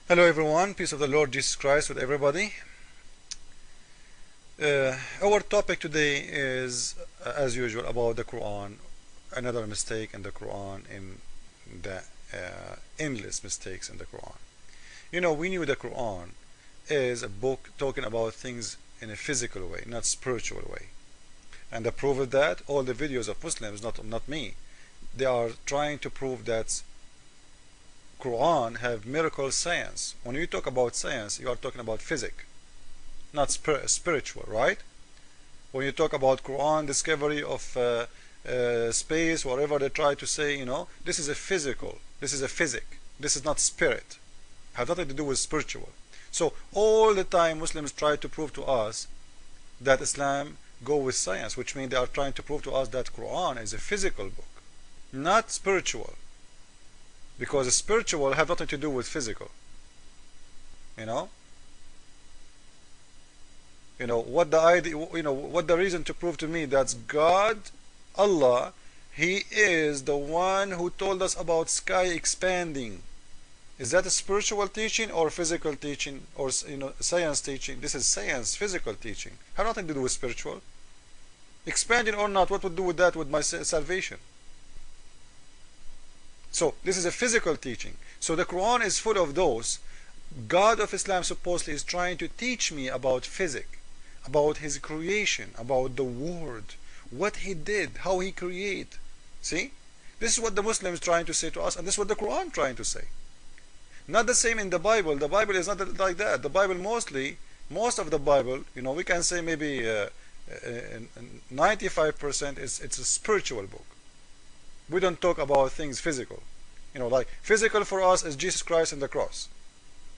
Hello everyone, peace of the Lord Jesus Christ with everybody. Our topic today is, as usual, about the Quran. Another mistake in the Quran, in the endless mistakes in the Quran. You know, we knew the Quran is a book talking about things in a physical way, not spiritual way. And the proof of that, all the videos of Muslims, not me, they are trying to prove that Quran have miracle science. When you talk about science, you are talking about physics, not spiritual, right? When you talk about Quran discovery of space, whatever they try to say, you know, this is a physical, this is a physic, this is not spirit, have nothing to do with spiritual. So all the time Muslims try to prove to us that Islam go with science, which means they are trying to prove to us that Quran is a physical book, not spiritual. Because spiritual have nothing to do with physical. You know what the idea, what the reason to prove to me that God, Allah, He is the one who told us about sky expanding. Is that a spiritual teaching or physical teaching, or science teaching? This is science, physical teaching. Have nothing to do with spiritual. Expanding or not, what would do with that with my salvation? So this is a physical teaching. So the Quran is full of those. God of Islam supposedly is trying to teach me about physics, about His creation, about the world, what He did, how He created. See, this is what the Muslims trying to say to us, and this is what the Quran trying to say. Not the same in the Bible. The Bible is not like that. The Bible most of the Bible, we can say maybe 95% it's a spiritual book. We don't talk about things physical. Like physical for us is Jesus Christ and the cross.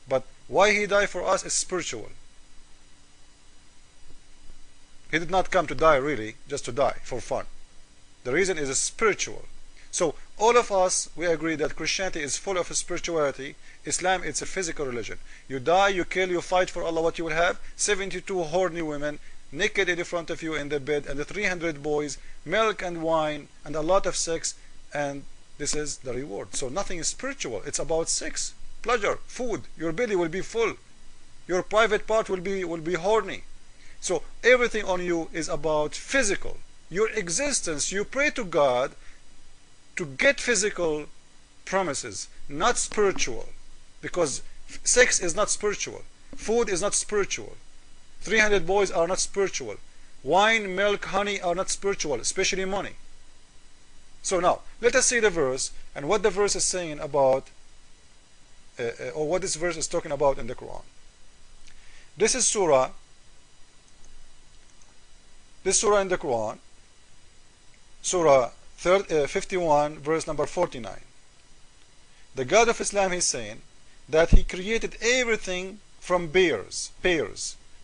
But why He died for us is spiritual. He did not come to die really, just to die for fun. The reason is spiritual. So all of us, we agree that Christianity is full of spirituality. Islam, it's a physical religion. You die, you kill, you fight for Allah, what you will have? 72 horny women naked in front of you in the bed, and the 300 boys, milk and wine, and a lot of sex, and this is the reward. So nothing is spiritual. It's about sex, pleasure, food. Your belly will be full. Your private part will be horny. So everything on you is about physical. Your existence, you pray to God to get physical promises, not spiritual. Because sex is not spiritual. Food is not spiritual. 300 boys are not spiritual. Wine, milk, honey are not spiritual, especially money. So now, let us see the verse and what the verse is saying about, or what this verse is talking about in the Quran. This is surah in the Quran, surah 51, verse number 49. The God of Islam is saying that He created everything from pairs.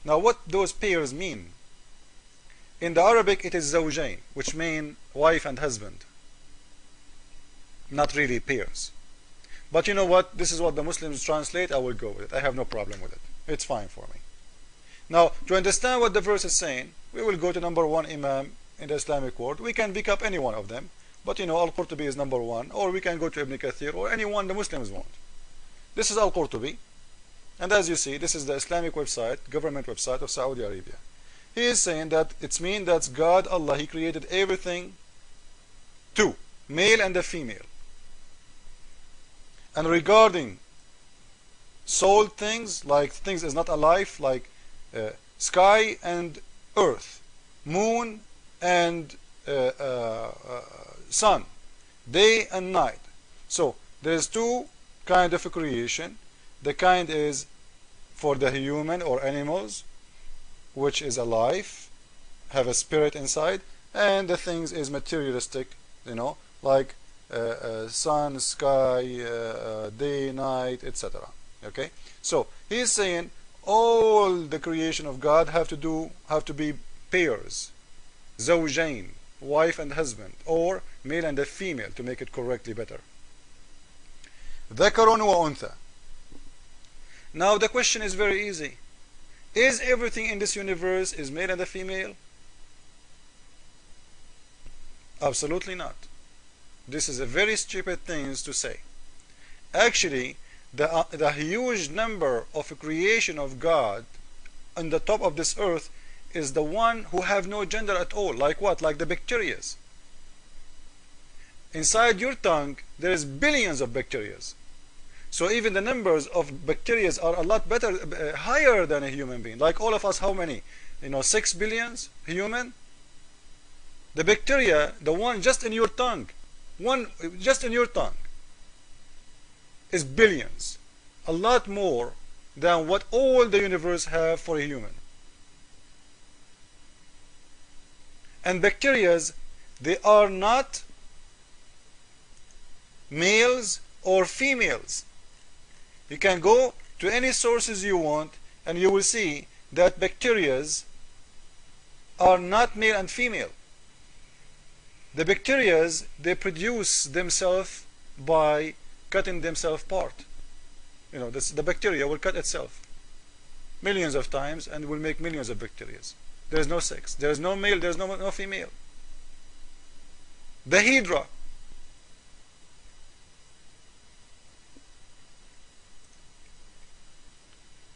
Now what those pairs mean? In the Arabic it is zawjain, which mean wife and husband. Not really pairs. But you know what? This is what the Muslims translate. I will go with it. I have no problem with it. It's fine for me. Now, to understand what the verse is saying, we will go to number one Imam in the Islamic world. We can pick up any one of them. But Al-Qurtubi is number one. Or we can go to Ibn Kathir, or anyone the Muslims want. This is Al-Qurtubi. And as you see, this is the Islamic website, government website of Saudi Arabia. He is saying that it's mean that God, Allah, He created everything two, male and a female. And regarding soul things, like things is not alive, like sky and earth, moon and sun, day and night. So there's two kind of a creation. The kind is for the human or animals, which is alive, have a spirit inside, and the things is materialistic, like sun, sky, day, night, etc. Okay, so he is saying all the creation of God have to be pairs, zawjain, wife and husband, or male and a female, to make it correctly better. ذكر وأنثى. Now the question is very easy. Is everything in this universe is male and a female? Absolutely not. This is a very stupid thing to say. Actually, the huge number of creation of God on the top of this earth is the one who have no gender at all. Like what? Like the bacteria. Inside your tongue there is billions of bacteria. So even the numbers of bacteria are a lot better, higher than a human being. Like all of us, how many? 6 billions human. The bacteria, the one just in your tongue, is billions. A lot more than what all the universe have for a human. And bacteria, they are not males or females. You can go to any sources you want and you will see that bacteria are not male and female. The bacteria, they produce themselves by cutting themselves apart. The bacteria will cut itself millions of times and will make millions of bacteria. There is no sex. There is no male. There is no female. The hydra.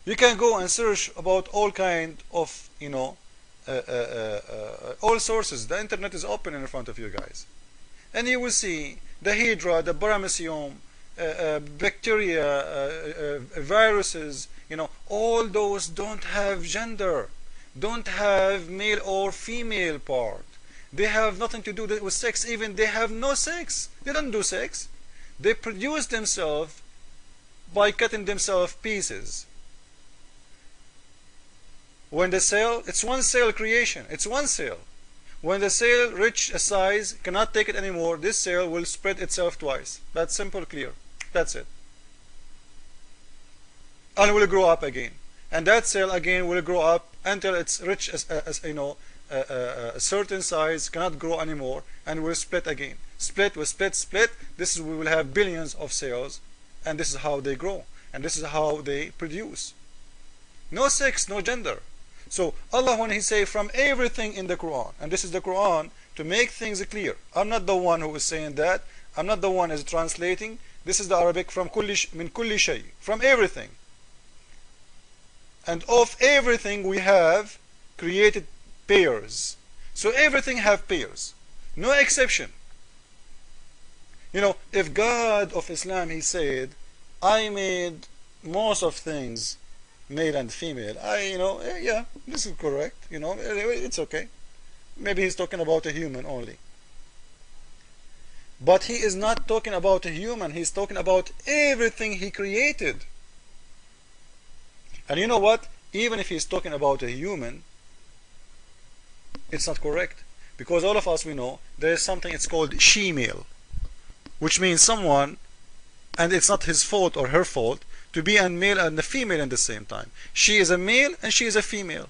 You can go and search about all kind of, all sources. The internet is open in front of you guys. And you will see the hydra, the paramecium, bacteria, viruses, all those don't have gender, don't have male or female part. They have nothing to do with sex. Even they have no sex. They don't do sex. They produce themselves by cutting themselves pieces. When the cell, it's one cell creation, it's one cell. When the cell reach a size, cannot take it anymore, this cell will spread itself twice. That's simple, clear. That's it. And will grow up again. And that cell again will grow up until it's reached a certain size, cannot grow anymore, and will split again. Split will split. We will have billions of cells, and this is how they grow, and this is how they produce. No sex, no gender. So Allah, when He say from everything in the Quran, and this is the Quran to make things clear. I'm not the one who is saying that. I'm not the one who is translating. This is the Arabic from min kulli shay, from everything. And of everything we have created pairs. So everything have pairs. No exception. If God of Islam, He said, I made most of things male and female, yeah, this is correct, it's okay. Maybe He's talking about a human only. But He is not talking about a human, He's talking about everything He created. And you know what? Even if He's talking about a human, it's not correct. Because all of us, we know, there is something, it's called she-male. Which means someone, and it's not his fault or her fault, to be a male and a female at the same time. She is a male and she is a female.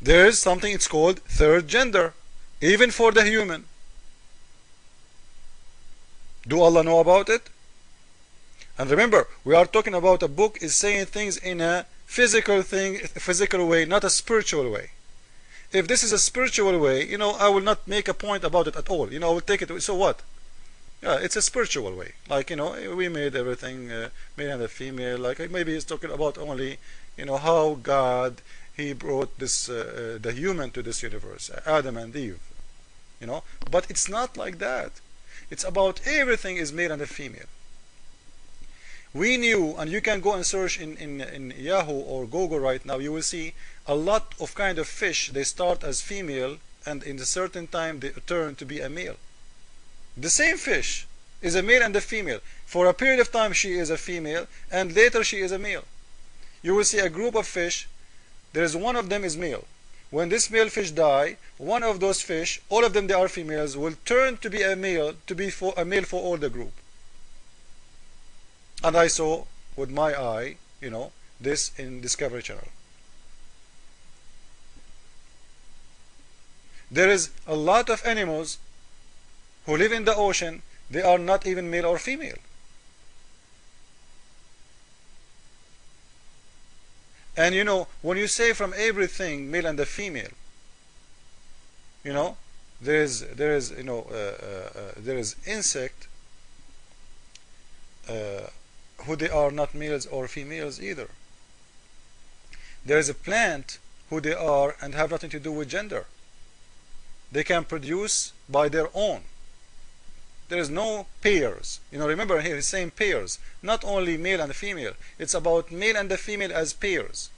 There is something, it's called third gender, even for the human. Do Allah know about it? And remember, we are talking about a book is saying things in a physical way, not a spiritual way. If this is a spiritual way, I will not make a point about it at all. I will take it. So what? Yeah, it's a spiritual way. Like, we made everything male and a female. Like maybe he's talking about only, how God, He brought this the human to this universe, Adam and Eve. But it's not like that. It's about everything is male and a female. We knew, and you can go and search in Yahoo or Google right now, you will see a lot of kind of fish. They start as female, and in a certain time they turn to be a male. The same fish is a male and a female. For a period of time she is a female, and later she is a male. You will see a group of fish. There is one of them is male. When this male fish die, one of those fish, all of them they are females, will turn to be a male, a male for all the group. And I saw with my eye, this in Discovery Channel. There is a lot of animals who live in the ocean, they are not even male or female. And when you say from everything male and a female, there is insect, who they are not males or females either. There is a plant who they are and have nothing to do with gender. They can produce by their own. There is no pairs. Remember here he's saying pairs, not only male and female. It's about male and the female as pairs,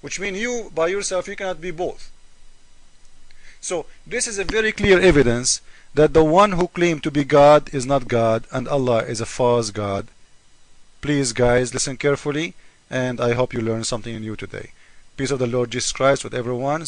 which means you by yourself you cannot be both. So this is a very clear evidence that the one who claimed to be God is not God and Allah is a false God. Please guys, listen carefully, and I hope you learned something new today. Peace of the Lord Jesus Christ with everyone.